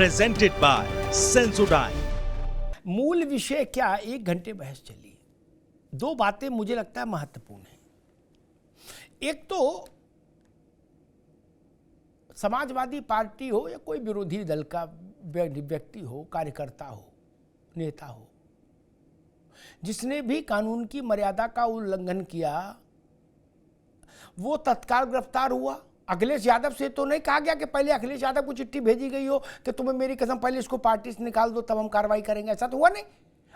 Presented by Sensodyne. मूल विषय क्या, 1 घंटे बहस चली। 2 बातें मुझे लगता है महत्वपूर्ण है। एक तो समाजवादी पार्टी हो या कोई विरोधी दल का व्यक्ति हो, कार्यकर्ता हो, नेता हो, जिसने भी कानून की मर्यादा का उल्लंघन किया वो तत्काल गिरफ्तार हुआ। अखिलेश यादव से तो नहीं कहा गया कि पहले अखिलेश यादव को चिट्ठी भेजी गई हो कि तुम्हें मेरी कसम पहले इसको पार्टी से निकाल दो तब हम कार्रवाई करेंगे, ऐसा तो हुआ नहीं।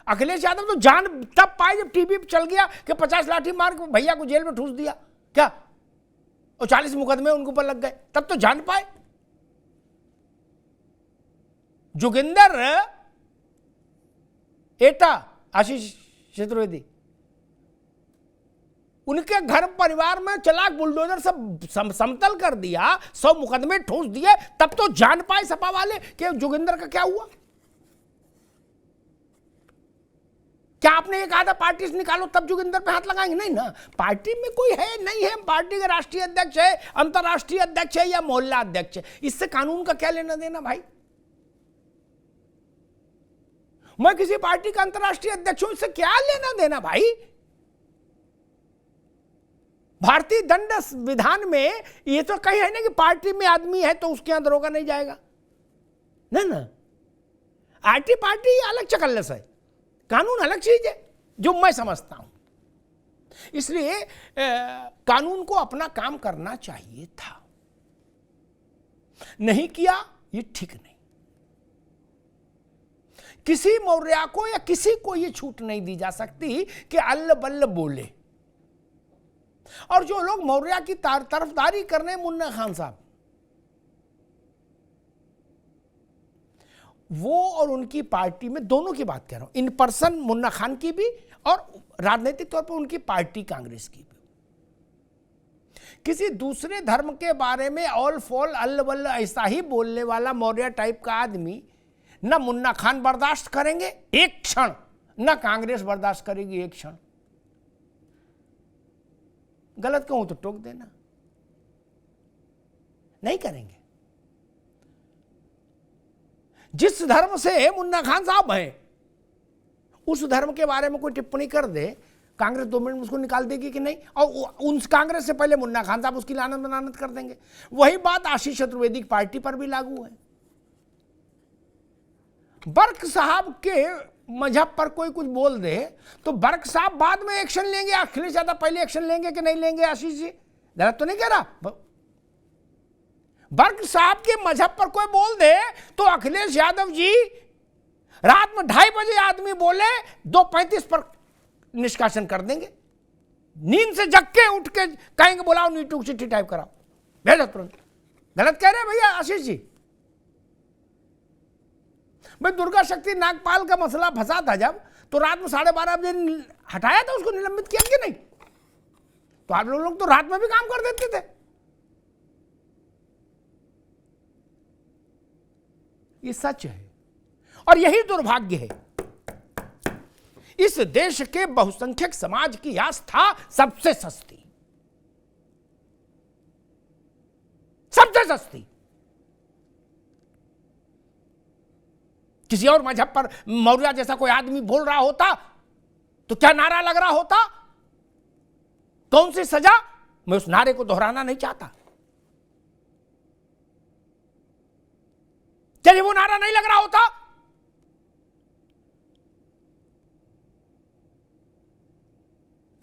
अखिलेश यादव तो जान तब पाए जब टीवी पे चल गया कि 50 लाठी मार के भैया को जेल में ठूस दिया क्या, और 40 मुकदमे उनके ऊपर लग गए, तब तो जान पाए। जोगिंदर एटा, आशीष चतुर्वेदी, उनके घर परिवार में चलाक बुलडोजर सब समतल कर दिया, 100 मुकदमे ठूस दिए, तब तो जान पाए सपा वाले कि जोगिंदर का क्या हुआ। क्या आपने ये कहा था पार्टी से निकालो तब जोगिंदर पे हाथ लगाएंगे? नहीं ना, पार्टी में कोई है नहीं है, पार्टी का राष्ट्रीय अध्यक्ष है, अंतर्राष्ट्रीय अध्यक्ष है या मोहल्ला अध्यक्ष है, इससे कानून का क्या लेना देना भाई। मैं किसी पार्टी का अंतर्राष्ट्रीय अध्यक्ष हूं, इससे क्या लेना देना भाई। भारतीय दंड विधान में ये तो कहीं है ना कि पार्टी में आदमी है तो उसके अंदर होगा नहीं जाएगा, ना। आरटी पार्टी अलग चकल्लस है, कानून अलग चीज है जो मैं समझता हूं। इसलिए कानून को अपना काम करना चाहिए था, नहीं किया ये ठीक नहीं। किसी मौर्या को या किसी को ये छूट नहीं दी जा सकती कि अल्ल बल्ल बोले। और जो लोग मौर्या की तरफदारी करने, मुन्ना खान साहब, वो और उनकी पार्टी में, दोनों की बात कर रहा हूं, इन पर्सन मुन्ना खान की भी और राजनीतिक तौर पर उनकी पार्टी कांग्रेस की भी, किसी दूसरे धर्म के बारे में ऑल फॉल अल्ल बल्ल ऐसा ही बोलने वाला मौर्या टाइप का आदमी न मुन्ना खान बर्दाश्त करेंगे एक क्षण, न कांग्रेस बर्दाश्त करेगी एक क्षण। गलत कहूं तो टोक देना, नहीं करेंगे। जिस धर्म से मुन्ना खान साहब हैं उस धर्म के बारे में कोई टिप्पणी कर दे, कांग्रेस 2 मिनट में उसको निकाल देगी कि नहीं, और उन कांग्रेस से पहले मुन्ना खान साहब उसकी लानत बनानत कर देंगे। वही बात आशीष चतुर्वेदी की पार्टी पर भी लागू है। बर्क साहब के मजहब पर कोई कुछ बोल दे तो बर्क साहब बाद में एक्शन लेंगे, अखिलेश यादव पहले एक्शन लेंगे कि नहीं लेंगे? आशीष जी गलत तो नहीं कह रहा। बर्क साहब के मजहब पर कोई बोल दे तो अखिलेश यादव जी रात में 2:30 बजे आदमी बोले 2:35 पर निष्कासन कर देंगे। नींद से जग के उठ के कहेंगे बुलाओ नीटू चिट्ठी टाइप कराओ, भेजो तुरंत। गलत कह रहे हैं भैया आशीष जी। भाई दुर्गा शक्ति नागपाल का मसला फंसा था जब, तो रात में 12:30 बजे हटाया था, उसको निलंबित किया कि नहीं? तो आप लोग तो रात में भी काम कर देते थे। ये सच है और यही दुर्भाग्य है। इस देश के बहुसंख्यक समाज की आस्था सबसे सस्ती, सबसे सस्ती। किसी और मजहब पर मौर्या जैसा कोई आदमी बोल रहा होता तो क्या नारा लग रहा होता, कौन सी सजा? मैं उस नारे को दोहराना नहीं चाहता। चलिए वो नारा नहीं लग रहा होता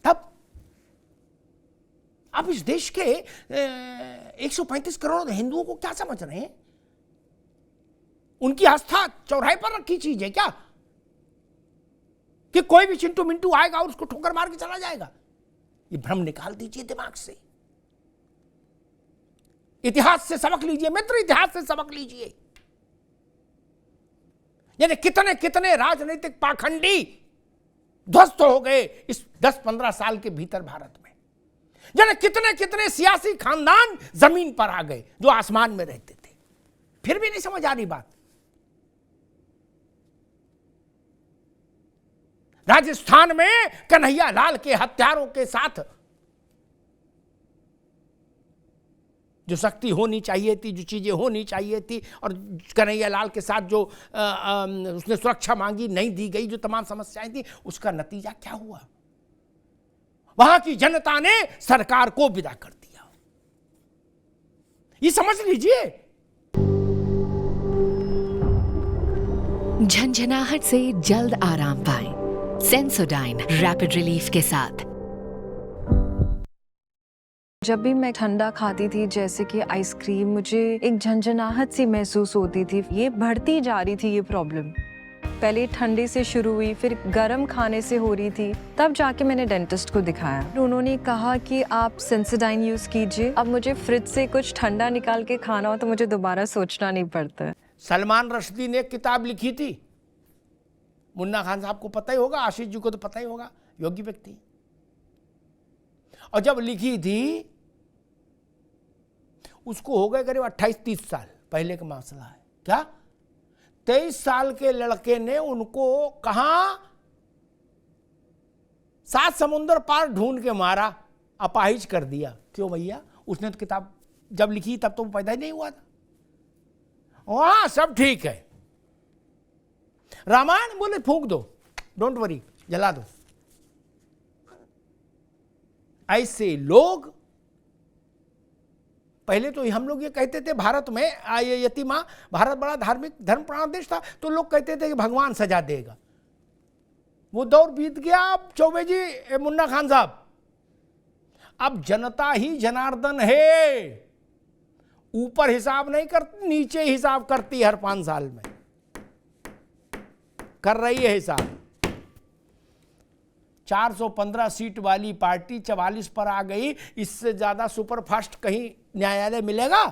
तब आप इस देश के 135 करोड़ हिंदुओं को क्या समझ रहे हैं? उनकी आस्था चौराहे पर रखी चीज है क्या कि कोई भी चिंटू मिंटू आएगा और उसको ठोकर मार के चला जाएगा? ये भ्रम निकाल दीजिए दिमाग से। इतिहास से सबक लीजिए मित्र, इतिहास से सबक लीजिए। यानी कितने कितने राजनीतिक पाखंडी ध्वस्त हो गए इस 10-15 साल के भीतर भारत में। यानी कितने कितने सियासी खानदान जमीन पर आ गए जो आसमान में रहते थे। फिर भी नहीं समझ आ रही बात। राजस्थान में कन्हैया लाल के हत्यारों के साथ जो शक्ति होनी चाहिए थी, जो चीज़ें होनी चाहिए थी, और कन्हैया लाल के साथ जो उसने सुरक्षा मांगी नहीं दी गई, जो तमाम समस्याएं थी, उसका नतीजा क्या हुआ? वहां की जनता ने सरकार को विदा कर दिया। ये समझ लीजिए। झंझनाहट से जल्द आराम पाएं। सेंसोडाइन रैपिड रिलीफ के साथ। जब भी मैं ठंडा खाती थी, जैसे कि आइसक्रीम, मुझे एक झंझनाहट सी महसूस होती थी। ये बढ़ती जा रही थी ये प्रॉब्लम। पहले ठंडे से शुरू हुई, फिर गर्म खाने से हो रही थी, तब जाके मैंने डेंटिस्ट को दिखाया। उन्होंने कहा कि आप सेंसोडाइन यूज कीजिए। अब मुझे फ्रिज से कुछ ठंडा निकाल के खाना हो तो मुझे दोबारा सोचना नहीं पड़ता है। सलमान रश्दी ने एक किताब लिखी थी, मुन्ना खान साहब को पता ही होगा, आशीष जी को तो पता ही होगा, योगी व्यक्ति। और जब लिखी थी उसको हो गए करीब 28-30 साल पहले का मसला है। क्या 23 साल के लड़के ने उनको कहां 7 समुंदर पार ढूंढ के मारा, अपाहिज कर दिया। क्यों भैया? उसने तो किताब जब लिखी तब तो वो पैदा ही नहीं हुआ था। वहां सब ठीक है। रामायण बोले फूंक दो, डोंट वरी, जला दो। ऐसे लोग पहले तो हम लोग ये कहते थे भारत में यतिमा, भारत बड़ा धार्मिक धर्म प्रधान देश था, तो लोग कहते थे कि भगवान सजा देगा। वो दौर बीत गया। अब चौबे जी, मुन्ना खान साहब, अब जनता ही जनार्दन है। ऊपर हिसाब नहीं करती, नीचे हिसाब करती हर 5 साल में कर रही है हिसाब। 415 सीट वाली पार्टी 44 पर आ गई। इससे ज्यादा सुपरफास्ट कहीं न्यायालय मिलेगा?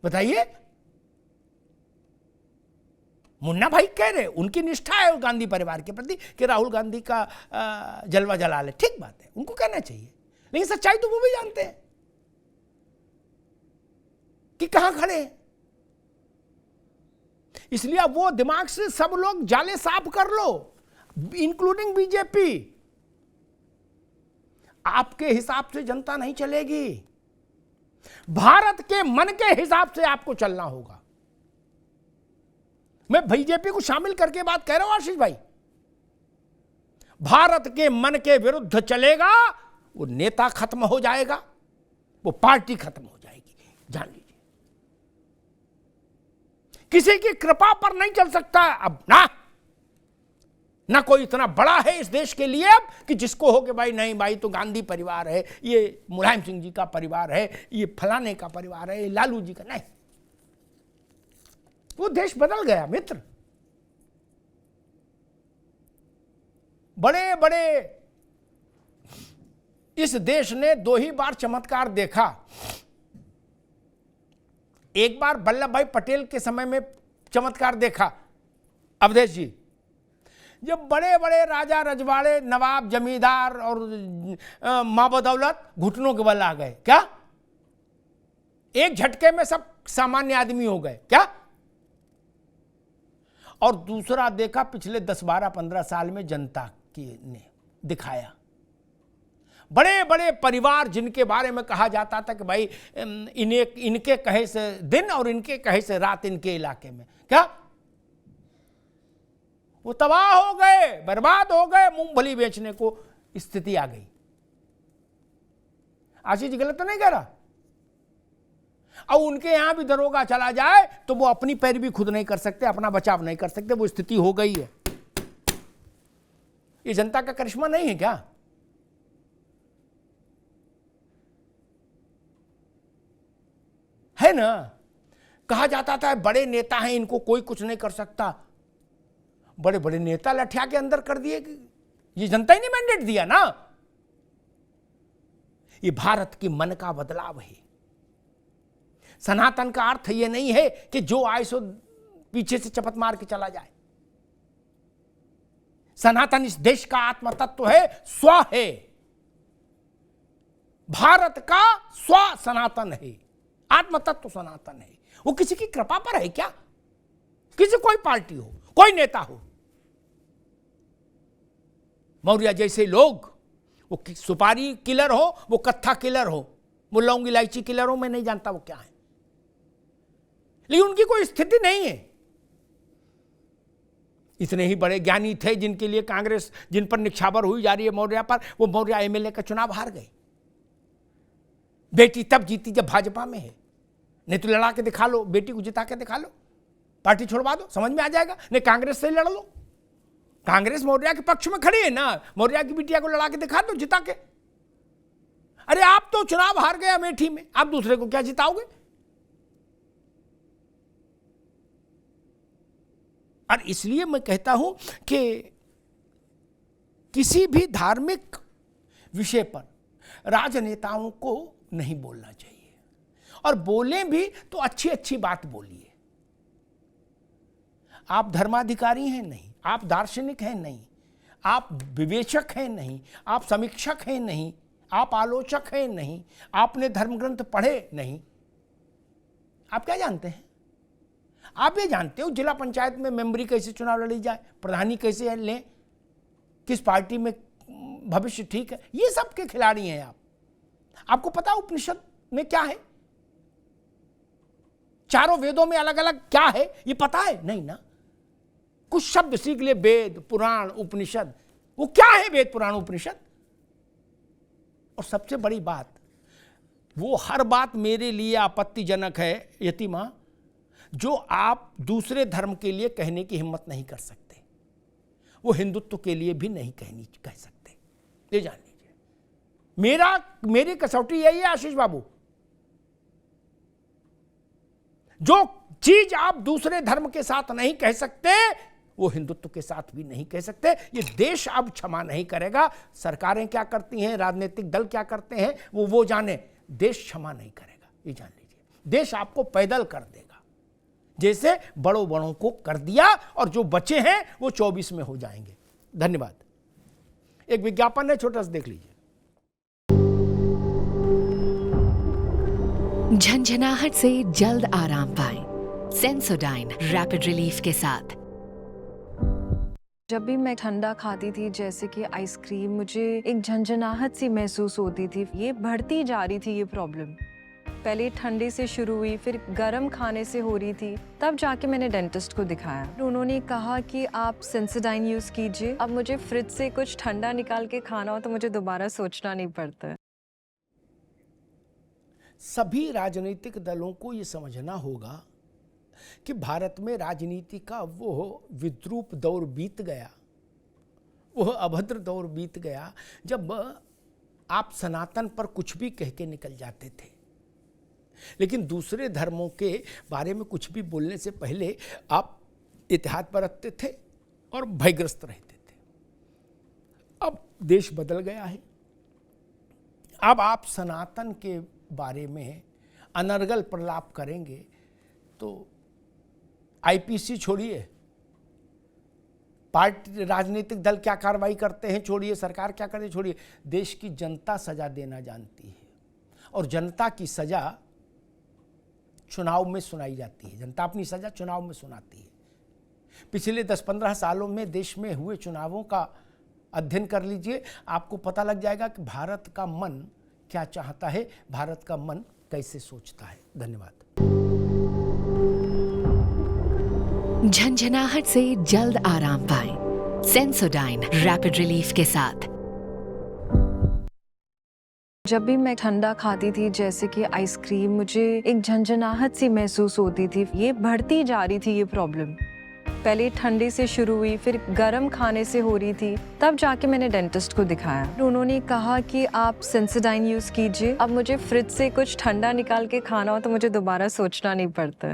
बताइए। मुन्ना भाई कह रहे, उनकी निष्ठा है गांधी परिवार के प्रति कि राहुल गांधी का जलवा जला ले, ठीक बात है, उनको कहना चाहिए, लेकिन सच्चाई तो वो भी जानते हैं कि कहां खड़े हैं। इसलिए अब वो दिमाग से सब लोग जाले साफ कर लो, इंक्लूडिंग बीजेपी। आपके हिसाब से जनता नहीं चलेगी, भारत के मन के हिसाब से आपको चलना होगा। मैं बीजेपी को शामिल करके बात कह रहा हूं आशीष भाई। भारत के मन के विरुद्ध चलेगा, वो नेता खत्म हो जाएगा, वो पार्टी खत्म हो जाएगी, जान लीजिए। किसी की कृपा पर नहीं चल सकता अब ना कोई इतना बड़ा है इस देश के लिए अब कि जिसको हो कि भाई नहीं भाई तो गांधी परिवार है, ये मुलायम सिंह जी का परिवार है, ये फलाने का परिवार है, ये लालू जी का नहीं। वो देश बदल गया मित्र। बड़े बड़े इस देश ने 2 ही बार चमत्कार देखा। एक बार वल्लभ भाई पटेल के समय में चमत्कार देखा, अवधेश जी, जब बड़े बड़े राजा रजवाड़े, नवाब, जमींदार और मां बदौलत घुटनों के बल आ गए। क्या एक झटके में सब सामान्य आदमी हो गए क्या? और दूसरा देखा पिछले 10, 12, 15 साल में जनता की ने दिखाया। बड़े बड़े परिवार जिनके बारे में कहा जाता था कि भाई इनके कहे से दिन और इनके कहे से रात इनके इलाके में, क्या वो तबाह हो गए, बर्बाद हो गए, मूंगफली बेचने को स्थिति आ गई। आशीष जी गलत तो नहीं कह रहा। अब उनके यहां भी दरोगा चला जाए तो वो अपनी पैरवी खुद नहीं कर सकते, अपना बचाव नहीं कर सकते, वो स्थिति हो गई है। ये जनता का करिश्मा नहीं है क्या? है ना? कहा जाता था बड़े नेता हैं, इनको कोई कुछ नहीं कर सकता। बड़े बड़े नेता लठिया के अंदर कर दिए। ये जनता ही ने मैंडेट दिया ना। ये भारत के मन का बदलाव है। सनातन का अर्थ ये नहीं है कि जो आए सो पीछे से चपत मार के चला जाए। सनातन इस देश का आत्म तत्व है, स्व है। भारत का स्व सनातन है, आत्म तत्व सनातन है। वो किसी की कृपा पर है क्या? किसी कोई पार्टी हो, कोई नेता हो, मौर्य जैसे लोग, वो सुपारी किलर हो, वो कत्था किलर हो, वो लौंग इलायची किलरों में नहीं जानता वो क्या है, लेकिन उनकी कोई स्थिति नहीं है। इतने ही बड़े ज्ञानी थे जिनके लिए कांग्रेस, जिन पर निछावर हुई जा रही है मौर्य पर, वो मौर्य एमएलए का चुनाव हार गए। बेटी तब जीती जब भाजपा में है, नहीं तो लड़ा के दिखा लो, बेटी को जिता के दिखा लो, पार्टी छोड़वा दो, समझ में आ जाएगा। नहीं कांग्रेस से लड़ लो, कांग्रेस मौर्य के पक्ष में खड़ी है ना, मौर्य की बिटिया को लड़ा के दिखा दो, जिता के। अरे आप तो चुनाव हार गए अमेठी में, आप दूसरे को क्या जिताओगे? और इसलिए मैं कहता हूं कि किसी भी धार्मिक विषय पर राजनेताओं को नहीं बोलना चाहिए, और बोलें भी तो अच्छी अच्छी बात बोलिए। आप धर्माधिकारी हैं नहीं, आप दार्शनिक हैं नहीं, आप विवेचक हैं नहीं, आप समीक्षक हैं नहीं, आप आलोचक हैं नहीं, आपने धर्मग्रंथ पढ़े नहीं। आप क्या जानते हैं? आप ये जानते हो जिला पंचायत में मेंबरी कैसे चुनाव लड़ी जाए, प्रधानी कैसे लें, किस पार्टी में भविष्य ठीक है, ये सब के खिलाड़ी हैं आप। आपको पता उपनिषद में क्या है, चारों वेदों में अलग अलग क्या है ये पता है? नहीं ना। कुछ शब्द सीख ले, वेद पुराण उपनिषद, वो क्या है वेद पुराण उपनिषद? और सबसे बड़ी बात, वो हर बात मेरे लिए आपत्तिजनक है यतिमा, जो आप दूसरे धर्म के लिए कहने की हिम्मत नहीं कर सकते, वो हिंदुत्व के लिए भी नहीं कह सकते, ये जान लीजिए। मेरी कसौटी यही है आशीष बाबू, जो चीज आप दूसरे धर्म के साथ नहीं कह सकते वो हिंदुत्व के साथ भी नहीं कह सकते। ये देश अब क्षमा नहीं करेगा। सरकारें क्या करती हैं, राजनीतिक दल क्या करते हैं, वो जाने, देश क्षमा नहीं करेगा, ये जान लीजिए। देश आपको पैदल कर देगा, जैसे बड़ों बड़ों को कर दिया, और जो बचे हैं वो 24 में हो जाएंगे। धन्यवाद। एक विज्ञापन है, छोटा सा देख लीजिए। झंझनाहट से जल्द आराम पाएं सेंसोडाइन रैपिड रिलीफ के साथ। जब भी मैं ठंडा खाती थी, जैसे कि आइसक्रीम, मुझे एक झंझनाहट सी महसूस होती थी। ये बढ़ती जा रही थी ये प्रॉब्लम। पहले ठंडे से शुरू हुई, फिर गर्म खाने से हो रही थी, तब जाके मैंने डेंटिस्ट को दिखाया। उन्होंने कहा कि आप सेंसोडाइन यूज़ कीजिए। अब मुझे फ्रिज से कुछ ठंडा निकाल के खाना हो तो मुझे दोबारा सोचना नहीं पड़ता। सभी राजनीतिक दलों को ये समझना होगा कि भारत में राजनीति का वो विद्रूप दौर बीत गया, वह अभद्र दौर बीत गया, जब आप सनातन पर कुछ भी कह के निकल जाते थे, लेकिन दूसरे धर्मों के बारे में कुछ भी बोलने से पहले आप इतिहाद बरतते थे और भयग्रस्त रहते थे। अब देश बदल गया है। अब आप सनातन के बारे में अनर्गल प्रलाप करेंगे तो आईपीसी छोड़िए, पार्टी राजनीतिक दल क्या कार्रवाई करते हैं छोड़िए, सरकार क्या करे छोड़िए, देश की जनता सजा देना जानती है, और जनता की सजा चुनाव में सुनाई जाती है। जनता अपनी सजा चुनाव में सुनाती है। पिछले 10-15 सालों में देश में हुए चुनावों का अध्ययन कर लीजिए, आपको पता लग जाएगा कि भारत का मन क्या चाहता है, भारत का मन कैसे सोचता है। धन्यवाद। झंझनाहट से जल्द आराम पाएं सेंसोडाइन रैपिड रिलीफ के साथ। जब भी मैं ठंडा खाती थी, जैसे कि आइसक्रीम, मुझे एक झंझनाहट सी महसूस होती थी। ये बढ़ती जा रही थी ये प्रॉब्लम। पहले ठंडे से शुरू हुई, फिर गर्म खाने से हो रही थी, तब जाके मैंने डेंटिस्ट को दिखाया। उन्होंने कहा कि आप सेंसोडाइन यूज़ कीजिए। अब मुझे फ्रिज से कुछ ठंडा निकाल के खाना हो तो मुझे दोबारा सोचना नहीं पड़ता।